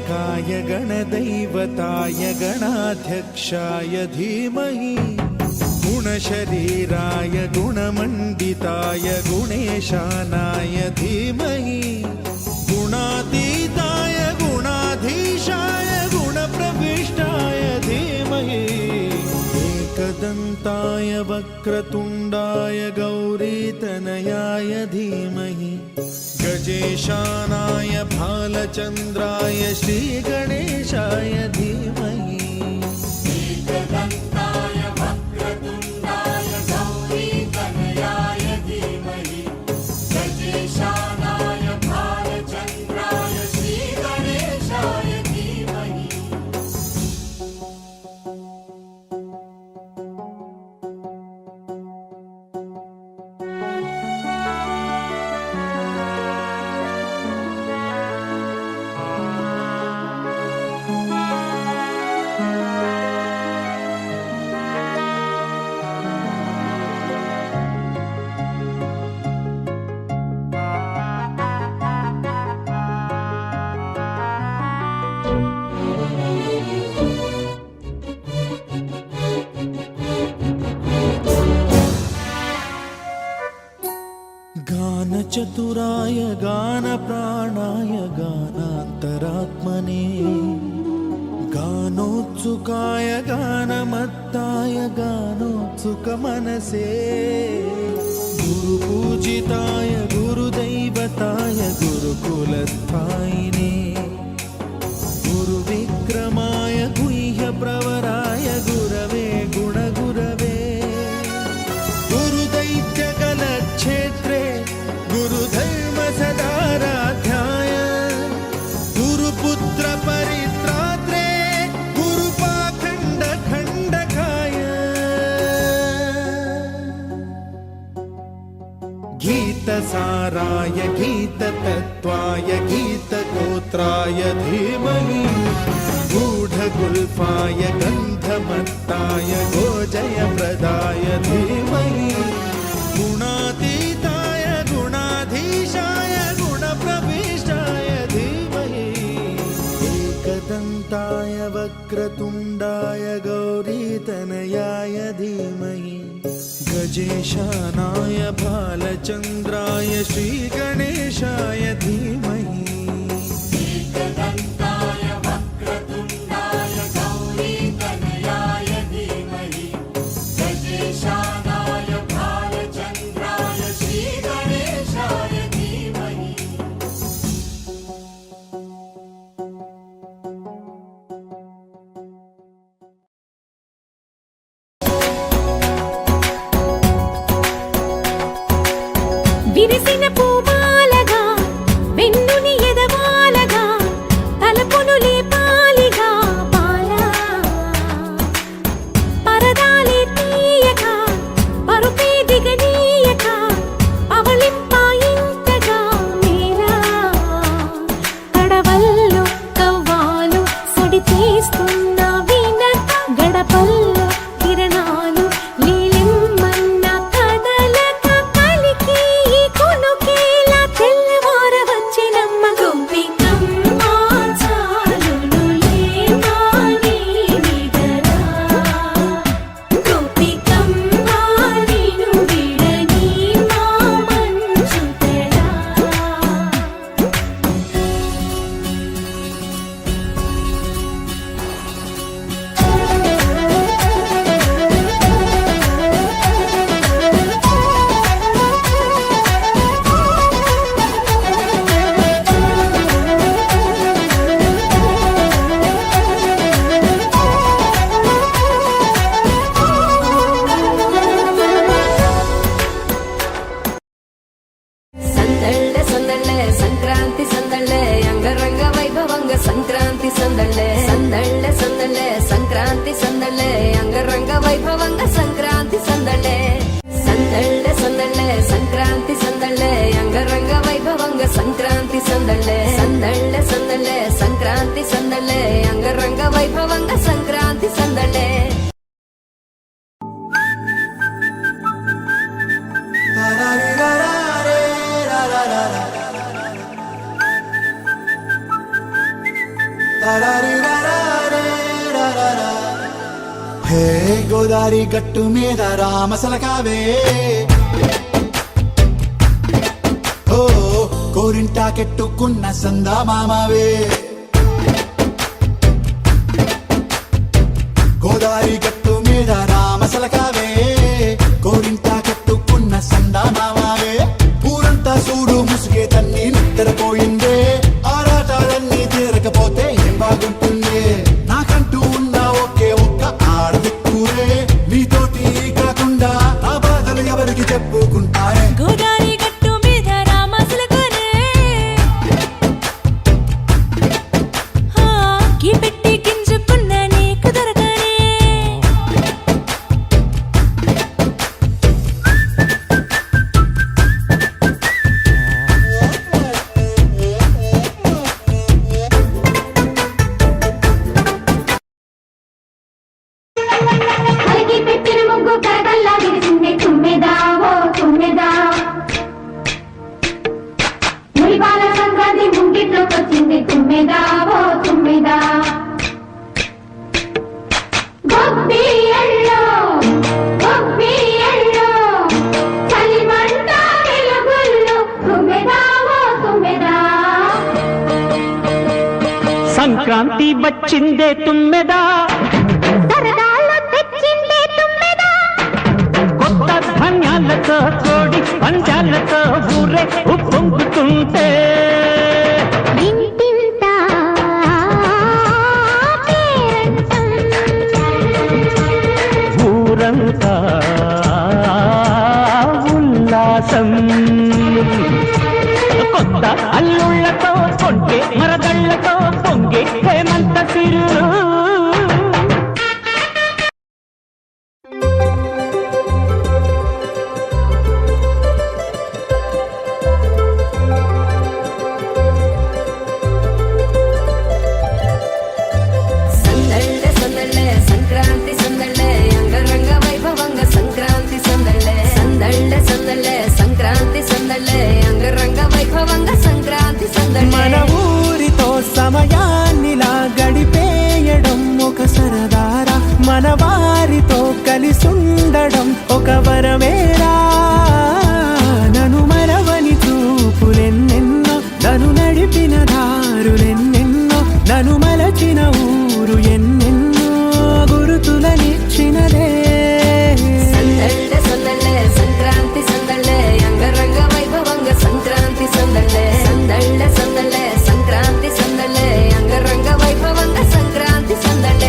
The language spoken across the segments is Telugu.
गणनायकाय गणदैवताय गणाध्यक्षाय धीमहि गुणशरीराय गुणमण्डिताय गुणेशानाय धीमहि गुणातीताय गुणाधीशाय गुणप्रविष्टाय धीमहि एकदन्ताय वक्रतुण्डाय गौरीतनयाय धीमहि गजेशानाय भालचन्द्राय श्रीगणेशाय धीमहि एकदन्ताय वक्रतुण्डाय गौरीतनयाय धीमहि गजेशानाय भालचन्द्राय श्रीगणेशाय धीमहि गानचतुराय गानप्राणाय गानान्तरात्मने गानोत्सुकाय गानमत्ताय गानोत्सुकमनसे गुरुपूजिताय गुरुदैवताय गुरुकुलस्थायिने गुरुविक्रमाय गुह्यप्रवराय गुरवे गुणगुरवे गुरुदैत्यकलक्षेत्रे गुरुधर्मसदाराध्याय गुरुपुत्रपरित्रात्रे गुरुपाखण्डखण्डकाय गीतसाराय गीततत्त्वाय गीतगोत्राय धीमहि गूढगुल्फाय गन्धमत्ताय गोजयप्रदाय धीमहि गुणातीताय गुणाधीशाय गुणप्रविष्टाय धीमहि एकदन्ताय वक्रतुण्डाय गौरीतनयाय धीमहि गजेशानाय भालचन्द्राय श्रीगणेशाय धीमहि एकदन्ताय वक्रतुण्डाय गौरीतनयाय धीमहि गजेशानाय भालचन्द्राय श्रीगणेशाय धीमहि విరిసిన పూమాలగా వెన్నుని హే గోదారి గట్టు మీద రామసలకావే ఓ కోరింటా కెట్టుకున్న సందా మామావే గోదారి గట్టు మీద రామసలకావే కోరింటా కెట్టుకున్న సందా మామావే ఊరంతా చూడు ముసుగే తన్ని నిద్రపోయిందే ఆరాటాలన్నీ తీరకపోతే ఏం బాగుంటుంది నాకంటూ ఉన్న ఒకే ఒక్క ఆడదిక్కురే నీతోటి కాకుండా ఆ బాధలు ఎవరికి చెప్పుకుంటారే గోదారి గట్టు మీద రామసలకనే కీ పెట్టి గింజుకున్న నీకు దొరకనే అలికి పెట్టిన ముగ్గు కరగల్లా విరిసింది తుమ్మెదా ఓ తుమ్మెదా మురిపాల సంక్రాంతి ముంగిట్లోకి వచ్చింది తుమ్మెదా ఓ తుమ్మెదా గొబ్బియల్లో గొబ్బియల్లో చలిమంట వెలుగుల్లో తుమ్మెదా ఓ తుమ్మెదా సంక్రాంతి వచ్చిందే తుమ్మెదా సరదాలో తెచ్చిందే తుమ్మెదా కొత్త ధాన్యాలతో కోడి పంజాలతో ఊరే ఉప్పొంగుతుంటే ఇంటింత పేరంటం ఊరంతా ఉల్లాసం కొత్త అల్లుళ్ళతో కొంటే మరదళ్ళతో పొంగే హేమంత సిరు సందళ్ళ సందళ్ళ సంక్రాంతి సందళ్ళ అంగరంగ వైభవంగ సంక్రాంతి సందళ్ళ సందళ్ళ సందళ్ళ సంక్రాంతి సందళ్ళ అంగరంగ వైభవంగ సంక్రాంతి సందళ్ళ మన ఊరితో సమయాన్నిలా గడిపేయడం ఒక సరదారా మన వారితో కలిసుండడం ఒక వరమేరా నన్ను మరవని చూపులెన్నెన్నో నన్ను నడిపిన దారులెన్నెన్నో నన్ను మలచిన ఊరు ఎన్నెన్నో గురుతులనిచ్చినదే సందళ్ళ సందళ్ళ సంక్రాంతి సందళ్ళ అంగరంగ వైభవంగ సంక్రాంతి సందళ్ళ సందళ్ళ సందళ్ళ సంక్రాంతి సందళ్ళ అంగరంగ వైభవంగ సంక్రాంతి సందళ్ళ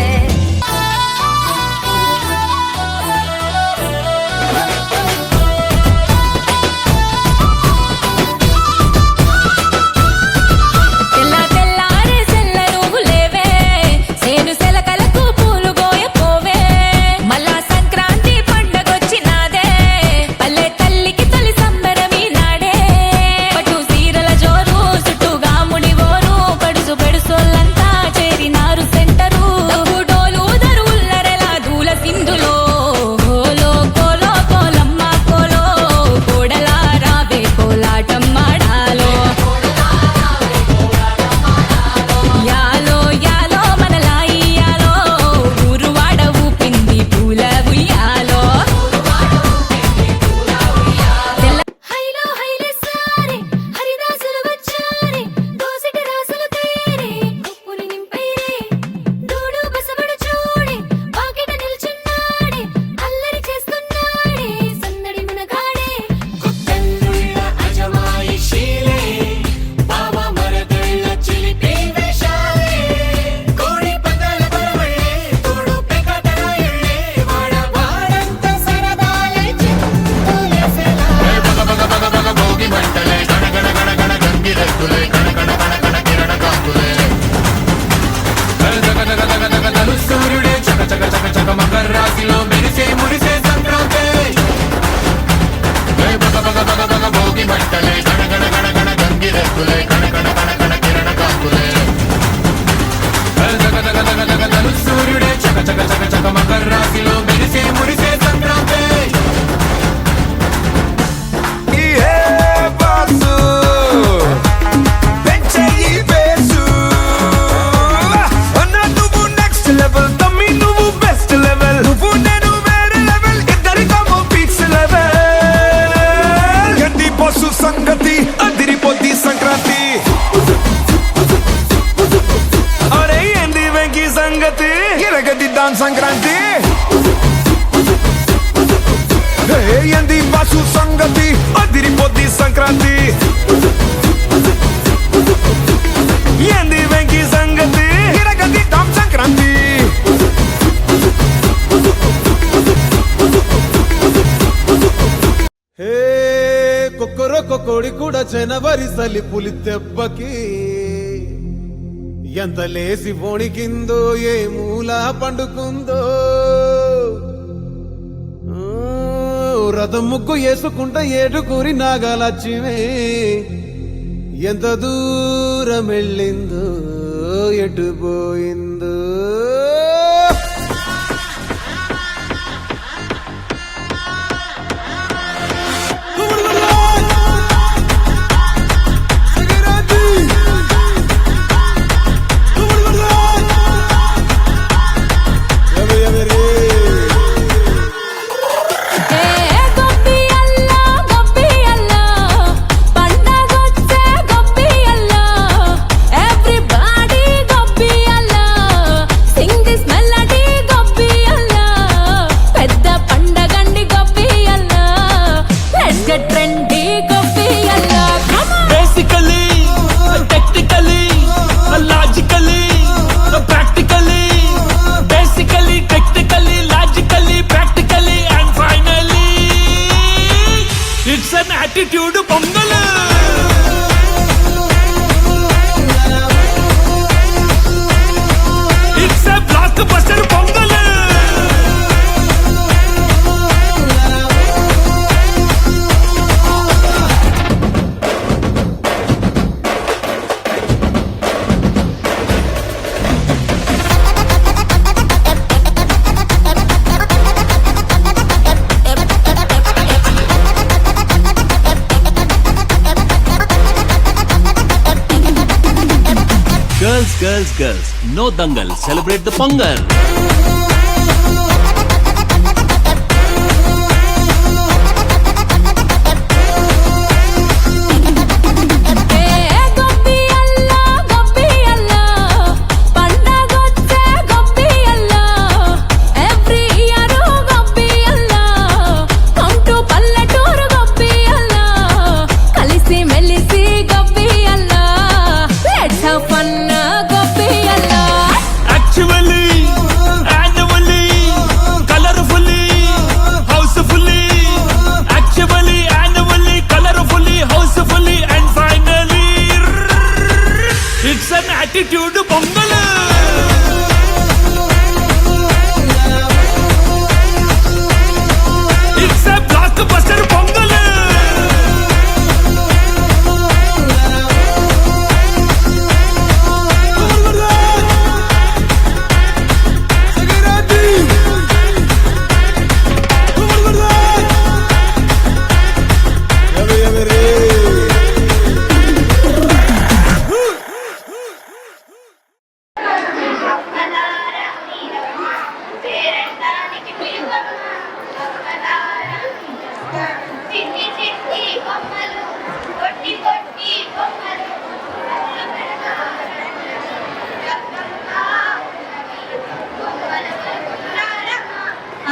తెలుసు సంగతి అదిరిపోద్ది సంక్రాంతి ఏంది వెంకీ సంగతి ఇరగది టాప్ సంక్రాంతి హే కొక్కరొక్క కోడి కూడా జనవరి సలి పులి దెబ్బకి ఎంత లేసి వణికిందో ఏ మూల పండుకుందో రథం ముగ్గు వేసుకుంటా ఏడుకూరి నాగలచ్చివే ఎంత దూరం వెళ్ళిందో ఎటు పోయిందో attitude Pongal it's a blockbuster Pongal Girls, no dangal, celebrate the Pongal. attitude Pongal it's a blockbuster Pongal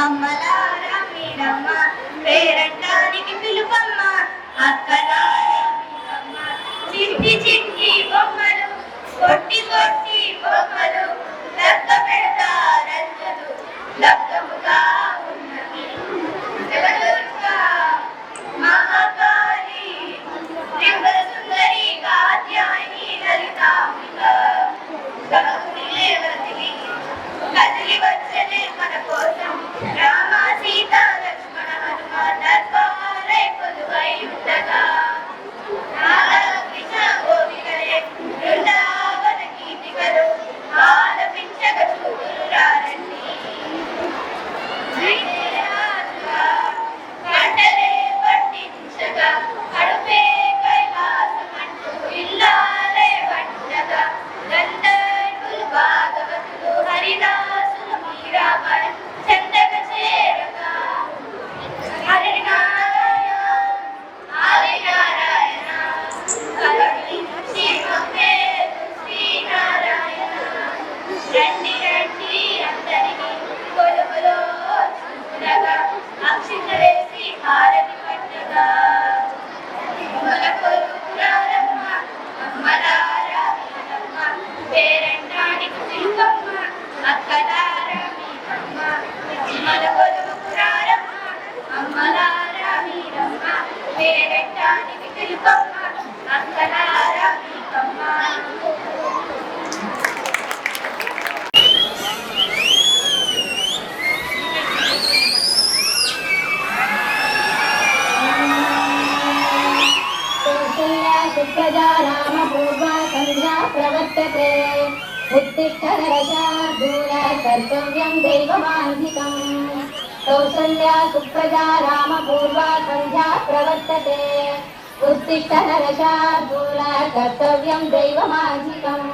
అమ్మలారా మీరమ్మ పేరంటానికి పిలుపమ్మ అక్కలారా చిట్టి చిట్టి బొమ్మలు కొట్టి కొట్టి బొమ్మలు లక్క పెడతారంజలు లక్కముగా ఉన్నది జగదుర్గా మహాకాళి త్రిపుర సుందరి కాత్యాయని లలితాంబిక సహకుని లేవతిని కదిలి వచ్చనే మన కోసం రామ సీత లక్ష్మణ హనుమ దర్బారై కొలువై ఉండగా రాధా కృష్ణ గోవింద उत्तिष्ठ नरशार्दूल कर्तव्यं दैवमान्धिकम् कौसल्या सुप्रजा रामपूर्वा सन्ध्या प्रवर्तते उत्तिष्ठ नरशार्दूल कर्तव्यं दैवमान्धिकम्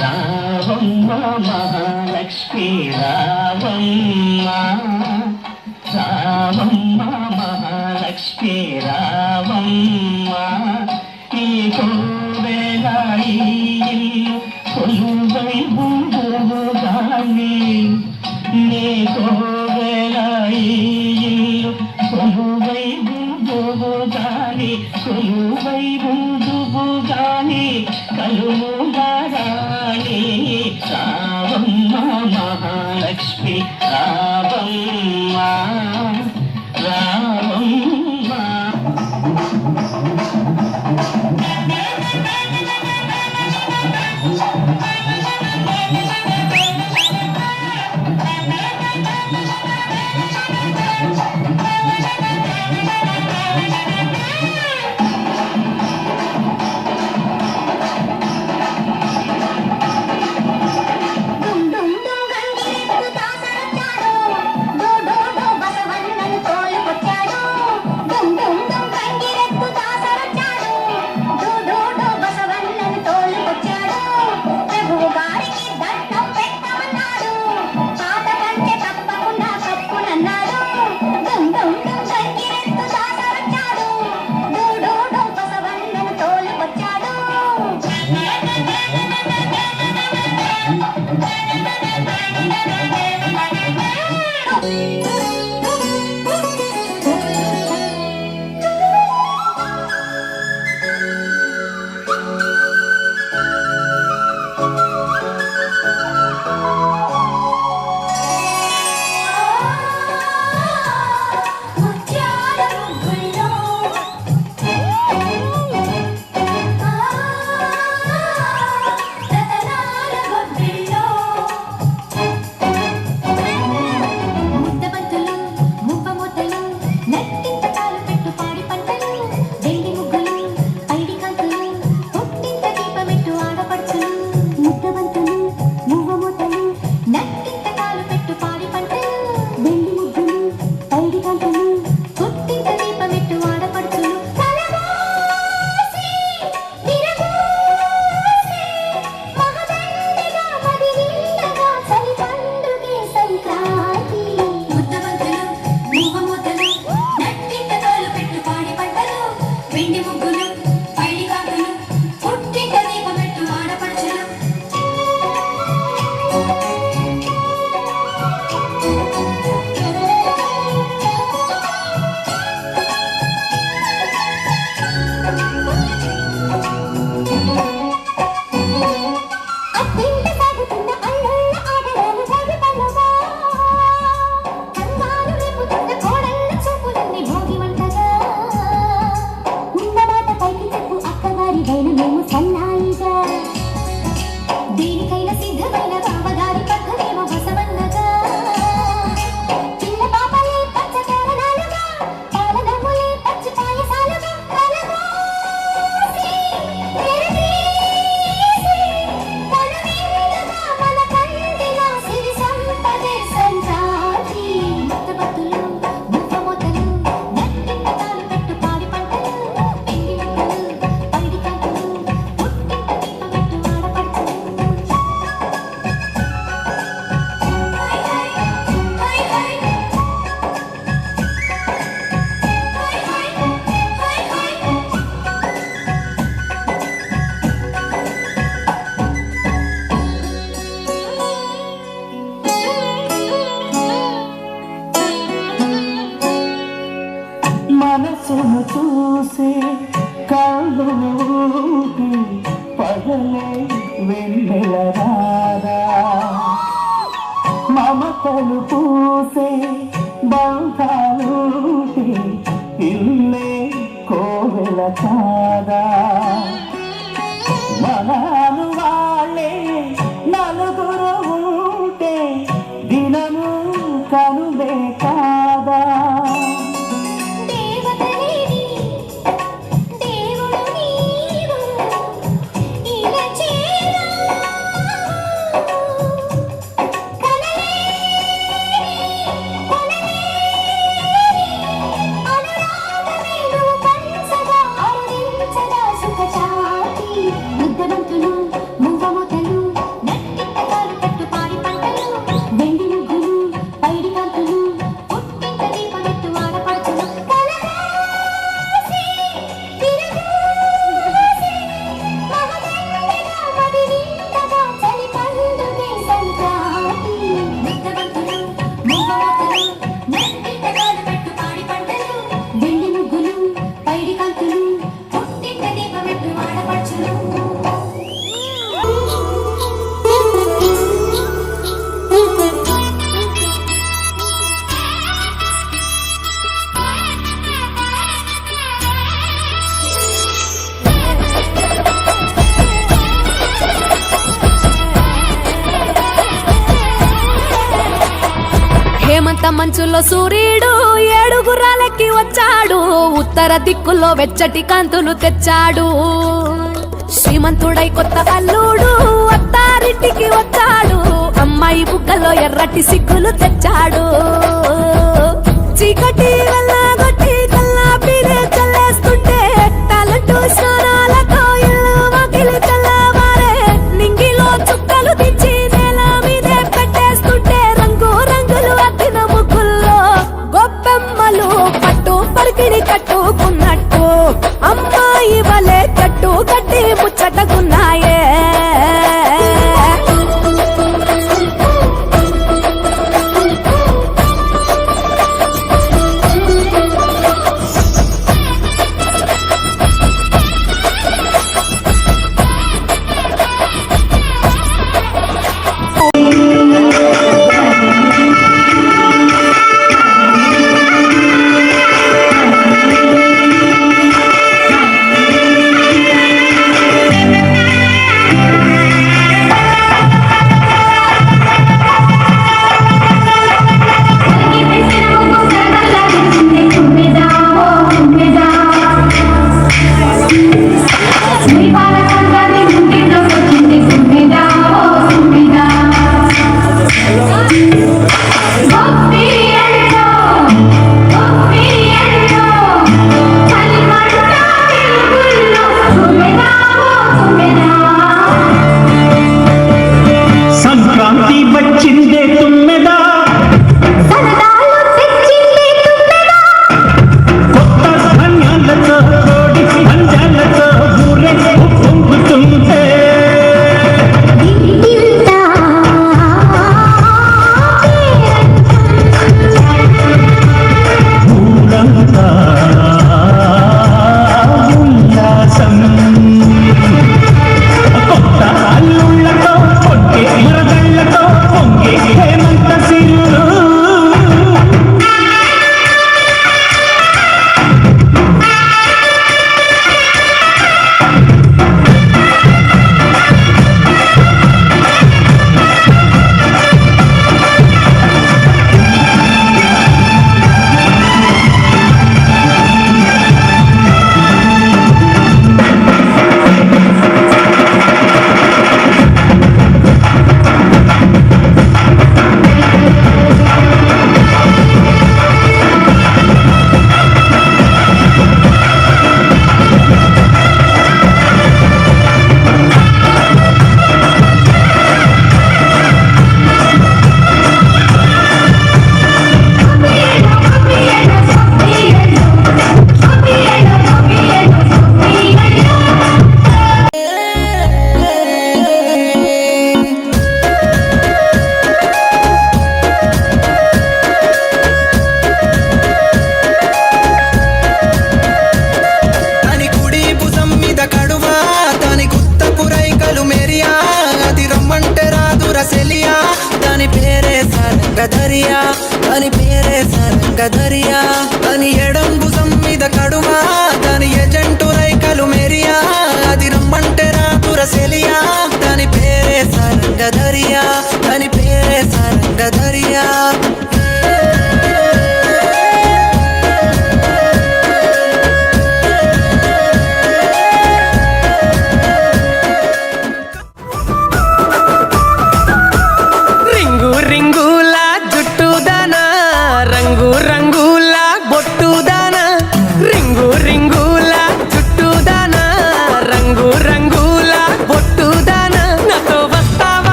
రావమ్మ మహాలక్ష్మి రావమ్మ రావమ్మ మహాలక్ష్మి రావమ్మ ఈ కోవెల ఈ ఇల్లు కొలువై ఉండుగాని నీ కోవెల ఈ ఇల్లు కొలువై ఉండుగాని కొలువై ఉండుగాని కలుముగారాణి రావమ్మ మహాలక్ష్మి రావమ్మ రావమ్మ వెన్నెల రాదా మమతలు పూసే బంధాలుంటే ఇల్లే కోవెల కాదా మనాను వాళ్ళే నలుగురు ఉంటే దినము కనులే కాదా దేవతలేని దేవుడు నీవు ఇలా చేరా హేమంత మంచులో సూర్యుడు ఏడుగురాలకి వచ్చాడు ఉత్తర దిక్కులో వెచ్చటి కాంతులు తెచ్చాడు శ్రీమంతుడై కొత్త అల్లుడు అత్తారింటికి వచ్చాడు అమ్మాయి బుగ్గలో ఎర్రటి సిగ్గులు తెచ్చాడు చీకటి వెళ్ళగొట్టి కల్లాపినే చల్లేస్తుంటే తలంటూ స్నానాలతో ఇల్లు వాకిలి చల్లవారే నింగిలో చుక్కలు తెచ్చి నేల మీదే పెట్టేస్తుంటే రంగు రంగులు అద్దిన ముగ్గుల్లో గొప్పెమ్మలు పట్టు పరికిణి కట్టుకున్నట్టు అమ్మాయి వలె కట్టు కట్టి ముచ్చటకున్నాయే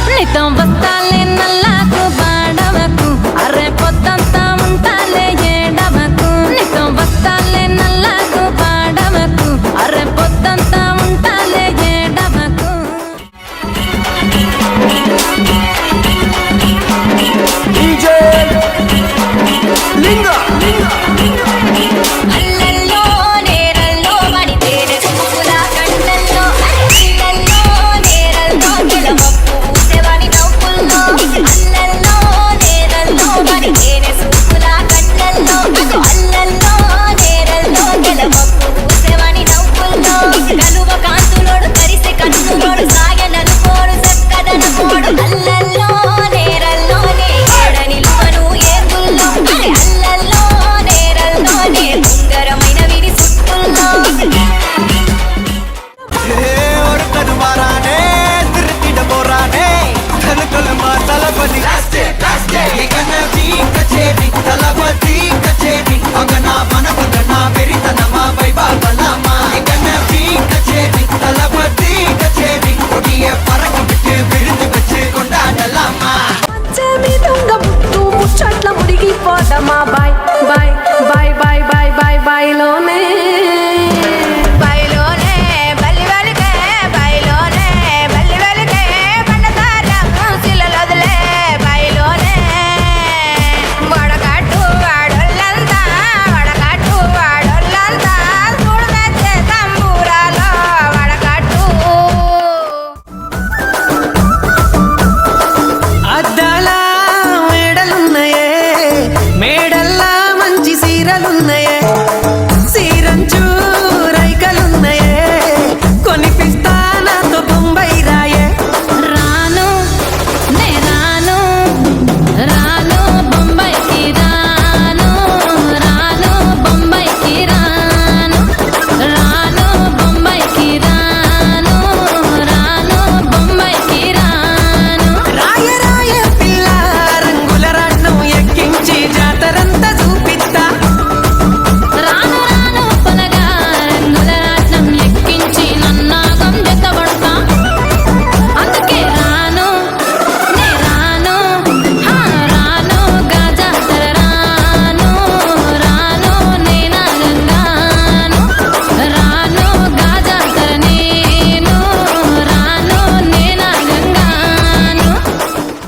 నీతో వస్తాలే నల్లా